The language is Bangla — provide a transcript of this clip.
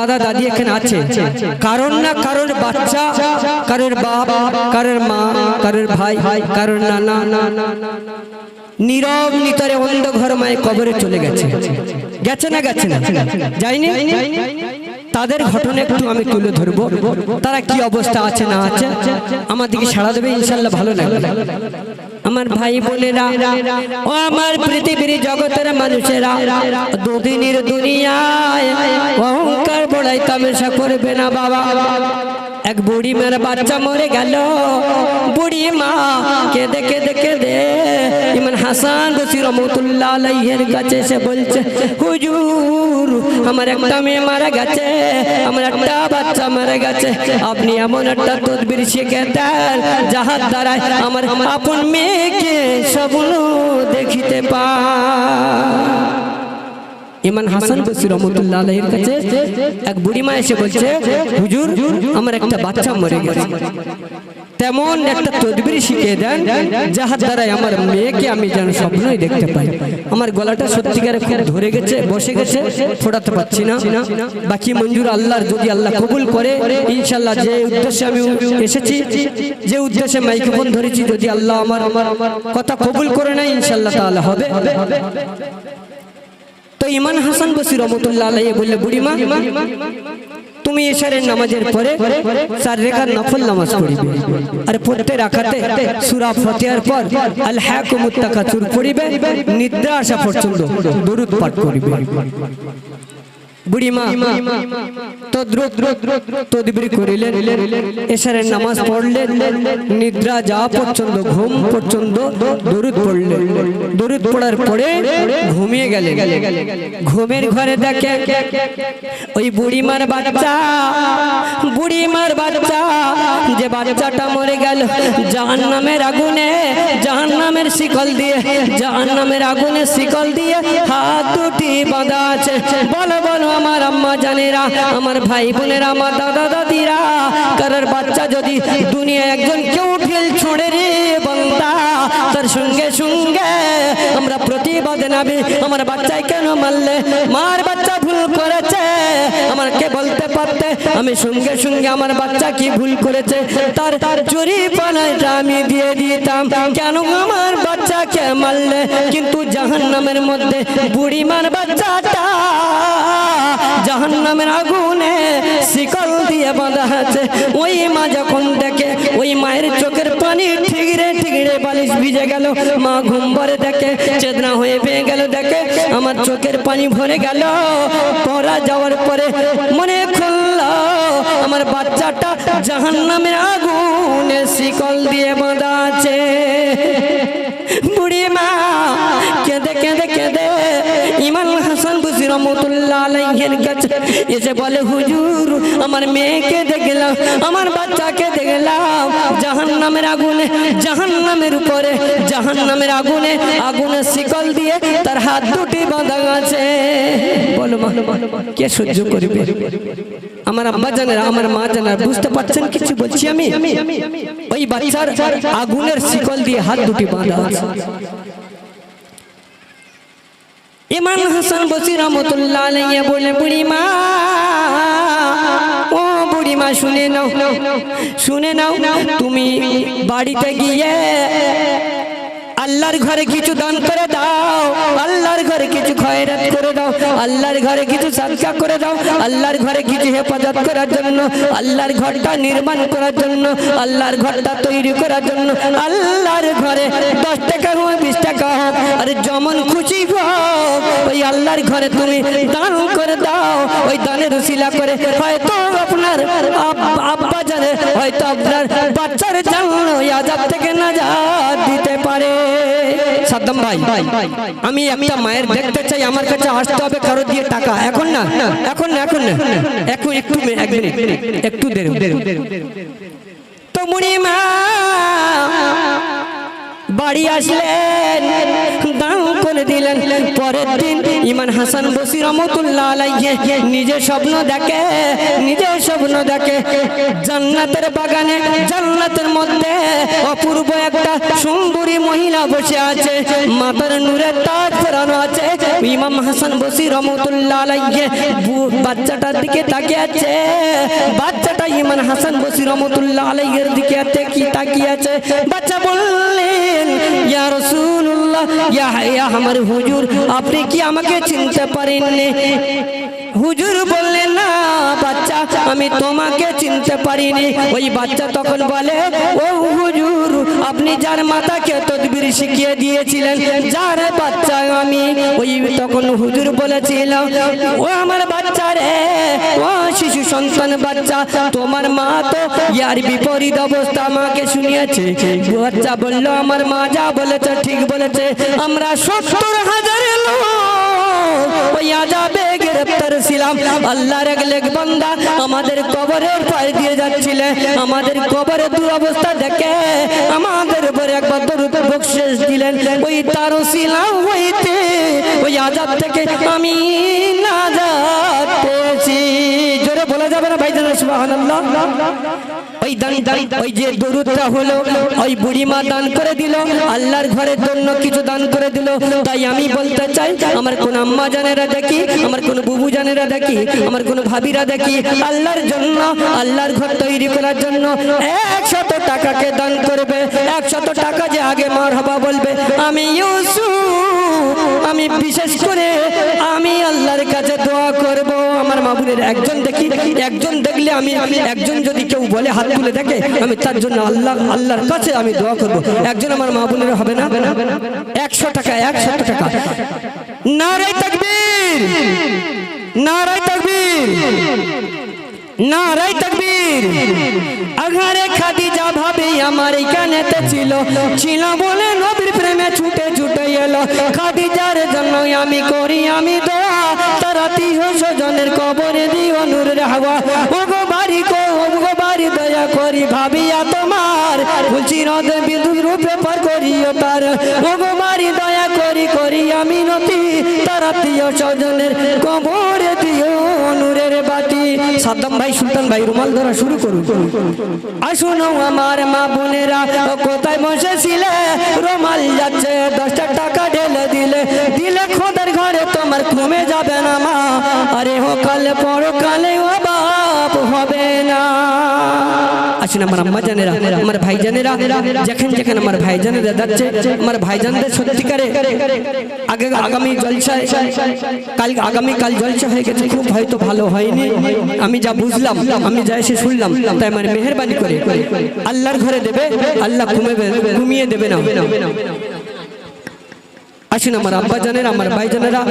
দাদা দাদি এখানে আছে, কারণ না কারোর বাচ্চা, কারোর বাপ, কারোর মা, কারোর ভাই, কারোর নানা নীরব নিতরে অন্ধ ঘর মায়ে কবরে চলে গেছে। গেছে না গেছে না? যায়নি? তাদের ঘটনা একটু আমি তুলে ধরবো, তারা কি অবস্থা আছে না আছে আমাদেরকে সাড়া দেবে ইনশাল্লাহ, ভালো লাগবে। আমার ভাই বোনেরা ও আমার পৃথিবীর জগতের মানুষেরা, দুদিনের দুনিয়ায় অহংকার বড়াই তামাশা করবে না বাবা। এক বুড়ি মার বাচ্চা মরে গেল, বুড়ি মা কেঁদে কেঁদে কেঁদে ইমাম হাসান বসরি রহমাতুল্লাহ আলাইহির কাছে এসে বলছে, হুজুর আমার একটা মেয়ে মারা গেছে, আমার একটা বাচ্চা মারা গেছে, আপনি এমন একটা তদবির শিখে দেন যাহার দ্বারায় আমার আপন মেয়েকে স্বপ্ন দেখিতে পায়। ইমাম হাসান বসরি রহমাতুল্লাহ আলাইহির কাছে এক বুড়ি মা এসে বলছে, হুজুর আমার একটা বাচ্চা মরে গেছে, তেমন একটা তদবির শিখিয়ে দেন যাহার দ্বারা আমার মেয়েকে আমি যেন স্বপ্নই দেখতে পাই। আমার গলাটা সত্যিকারে খুব ধরে গেছে, বসে গেছে, ফোটাতে পারছি না। বাকি মঞ্জুর আল্লাহর, যদি আল্লাহ কবুল করে ইনশাল্লাহ, যে উদ্দেশ্যে আমি এসেছি, যে উদ্দেশ্যে মাইক্রোফোন ধরেছি, যদি আল্লাহ আমার কথা কবুল করে না ইনশাল্লাহ তাআলা হবে। তো ইমাম হাসান বসরি রহমাতুল্লাহ আলাইহি বললে, বুড়িমা তুমি এশারের নামাজের পরে 4 রাকাত নফল নামাজ পড়িবে, আর প্রত্যেক রাকাতে সূরা ফাতিহার পর আল হাকুমুত তাকাসুর পড়িবে, নিদ্রা আসা পর্যন্ত দরুদ পাঠ করিবে। বুড়িমা তদবির করিলেন, এশারের নামাজ পড়লেন, নিদ্রা যাওয়া পর্যন্ত, ঘুম পর্যন্ত দরুদ পড়লেন। দরুদ পড়ার পরে ঘুমিয়ে গেলেন। ঘুমের ঘরে দেখে ওই বুড়িমার বাচ্চা, বুড়িমার বাচ্চা, যে বাচ্চাটা মরে গেল জাহান্নামের আগুনে, জাহান্নামের শিকল দিয়ে, জাহান্নামের আগুনে শিকল দিয়ে হাত দুটি বাঁধা আছে। বলো বলো আমার আম্মা জানেরা, আমার ভাই বোনেরা, আমার দাদা দাদিরা, কারোর বাচ্চা যদি দুনিয়া একজন কেউ ঢিল ছুঁড়ে রে বান্দা, তার সঙ্গে সঙ্গে আমরা প্রতিবাদ নাবি, আমার বাচ্চাই কেন মারলে, মার বাচ্চা ভুল করেছে, আমাকে বলতে পারতে, আমি সঙ্গে সঙ্গে আমার বাচ্চা কি ভুল করেছে তার জরিমানাটা আমি দিয়ে দিতাম। কেন আমার বাচ্চাকে মারলে? কিন্তু জাহান্নামের মধ্যে বুড়িমার বাচ্চাটা জাহান্নামের আগুনে শিকল দিয়ে বাঁধা আছে। ওই মা যখন দেখে, ওই মায়ের চোখের পানি ঠিকরে ঠিকরে বালিশ ভিজে গেল, মা ঘুম ভরে দেখে, চেতনা হয়ে পেয়ে গেল, দেখে আমার চোখের পানি ভরে গেল। পড়া যাওয়ার পরে মনে খুলল আমার বাচ্চাটা জাহান্নামের আগুনে শিকল দিয়ে বাঁধা আছে। বুড়ি মা কেঁদে কেঁদে কেঁদে ইমাম হাসান বসরি রহমাতুল্লাহ আলাইহির কাছে এসে বলে, হুজুর আমার মেয়েকে দেখলাম, আমার বাচ্চাকে দেখলাম জাহান্নামের আগুনে, জাহান্নামের উপরে, জাহান্নামের আগুনে, আগুনে শিকল দিয়ে তার হাত দুটি বাঁধা আছে। বলো মা কে সহ্য করবে? আমার আব্বা জানেন, আমার মা জানেন, বুঝতে পারছেন কিছু বলছি আমি? ওই বাচ্চার আগুনের শিকল দিয়ে হাত দুটি বাঁধা আছে। ইমাম হাসান বসরি রহমাতুল্লাহ আলাইহি বলে, বুড়িমা ও বুড়িমা শুনে নাও, শুনে নাও, তুমি বাড়িতে গিয়ে আল্লাহর ঘরে কিছু দান করে দাও, আল্লাহর ঘরে কিছু খয়রাত করে দাও, আল্লাহর ঘরে কিছু সাদকা করে দাও, আল্লাহর ঘরে কিছু হেফাজত করার জন্য, আল্লাহর ঘরটা নির্মাণ করার জন্য, আল্লাহর ঘরটা তৈরি করার জন্য, আল্লাহর ঘরে 10 টাকা হোক 20 টাকা হোক, আর যেমন খুশি হোক ওই আল্লাহর ঘরে তুমি দান করে দাও। ওই দানের উসিলা করে হয়তো আপনার আব্বা জানে, হয়তো আপনার বাচ্চার জন্য ওই আযাব থেকে নাজাত দিতে পারে। সাদ্দাম ভাই, আমি একটা মায়ের দেখতে চাই, আমার কাছে আসতে হবে কারো দিয়ে টাকা। এখন না, এখন না, এখন না, এখন একটু, এক মিনিট, একটু দেরি। তো বুড়ি মা বাড়ি আসলেন, দান করে দিলেন। পরের দিন ইমাম হাসান বসরি রহমাতুল্লাহ আলাইহি নিজে স্বপ্ন দেখে জান্নাতের বাগানে, জান্নাতের মধ্যে অপূর্ব একটা সুন্দরী মহিলা বসে আছে, মাথার নূরের তাজ পরানো আছে। ইমাম হাসান বসরি রহমাতুল্লাহ আলাইহি বাচ্চাটার দিকে তাকিয়ে আছে। বাচ্চাটা ইমাম হাসান বসরি রহমাতুল্লাহ আলাইহির দিকে তাকিয়ে আছে। বাচ্চা বললেন, ইয়া রাসূলুল্লাহ, ইয়া আমার হুজুর, আপনি কি আমাকে চিনতে পারেননি? হুজুর বললেন, না বাচ্চা, আমি তোমাকে চিনতে পারিনি। ওই বাচ্চা তখন বলে, ও হুজুর, আপনি যার মাতাকে তাকবীর শিখিয়ে দিয়েছিলেন, যার বাচ্চা আমি। ওই তখন হুজুর বলেছিল, ও আমার বাচ্চা রে, ও শিশু সন্তান বাচ্চা, তোমার মা তো ইয়ার বিপরীত অবস্থা আমাকে শুনিয়েছে। বাচ্চা বলল, আমার মা যা বলেছে ঠিক বলেছে। আমরা 70,000 লোক ওই আযাবে গ্রেফতার ছিলাম। আল্লাহর এক নেক বান্দা আমাদের কবরের পাশ দিয়ে যাচ্ছিলেন, আমাদের কবরের দুরবস্থা দেখে আমাদের উপরে একবার দরুদ বকশিশ দিলেন। ওই তার ছিলাম হইতে ওই আযাব থেকে আমি নাজাত পেয়েছি। জোরে বলা যাবে না ভাইজান? সুবহানাল্লাহ। ওই দান ওই যে দরুদটা হলো, ওই বুড়িমা দান করে দিল, আল্লাহর ঘরের জন্য কিছু দান করে দিল। তাই আমি বলতে চাই, আমার কোন আম্মা জানেরা দেখি, আমার কোন বুবু জানেরা দেখি, আমার কোন ভাবিরা দেখি, আল্লাহর জন্য, আল্লাহর ঘর তৈরি করার জন্য 100 টাকাকে দান করবে। 100 টাকা যে আগে মারহাবা বলবে। আমি ইউসুফ, আমি বিশেষ করে আমি আল্লাহর কাছে দোয়া করব। আমার মাবুনের একজন দেখি, একজন দেখলে আমি, একজন যদি কেউ বলে হাত তুলে দেখে, আমি তার জন্য আল্লাহর কাছে আমি দোয়া করব। একজন আমার মাবুনের হবে না? 100 টাকা, 100 টাকা। নারে তাকবীর, নারে তাকবীর, নারে তাকবীর। আঘারে খাদিজা ভাবি আমার এখানেতে ছিল বলে নবীর প্রেমে ছুটে এলো। খাদিজার জন্য আমি করি আমি দোয়া, তার আত্মীয় স্বজনের কবরে দিও নূরের হাওয়া। ওগো বাড়ি দয়া করি ভাবিয়া তোমার, বলছি রদ বিদ্যুৎ রূপে পার করিও তার। ওগো বাড়ি দয়া করি আমি নতি, তার আত্মীয় স্বজনের কবরে দিও নূরের বাতি। সাদ্দাম ভাই, সুলতান ভাই, রুমাল ধরা শুরু করুন। আসুন আমার মা বোনেরা, কোথায় বসেছিলে? রুমাল যাচ্ছে 10 টাকা ঢেলে দিলে খোদার ঘরে তোমার কমে যাবে না মা। আরে হো কালে পরকালে ও বাপ হবে না। আসুন আমার আম্মা জানেরা, আমার ভাই জানেরা, যেখানে আমার ভাই জানেরা যাচ্ছে, আমার ভাইজানদের সত্যিকারে আগামী জলসায়, আগামীকাল জলসা হয়ে গেছে, খুব হয়তো ভালো হয়নি, আমি যা বুঝলাম, আমি যা এসে শুনলাম। তাই আমার মেহেরবানি করে আল্লাহর ঘরে দেবে, আল্লাহ ঘুমিয়ে দেবে না। আসুন আমার আব্বা জানেরা, আমার ভাই জানেরা।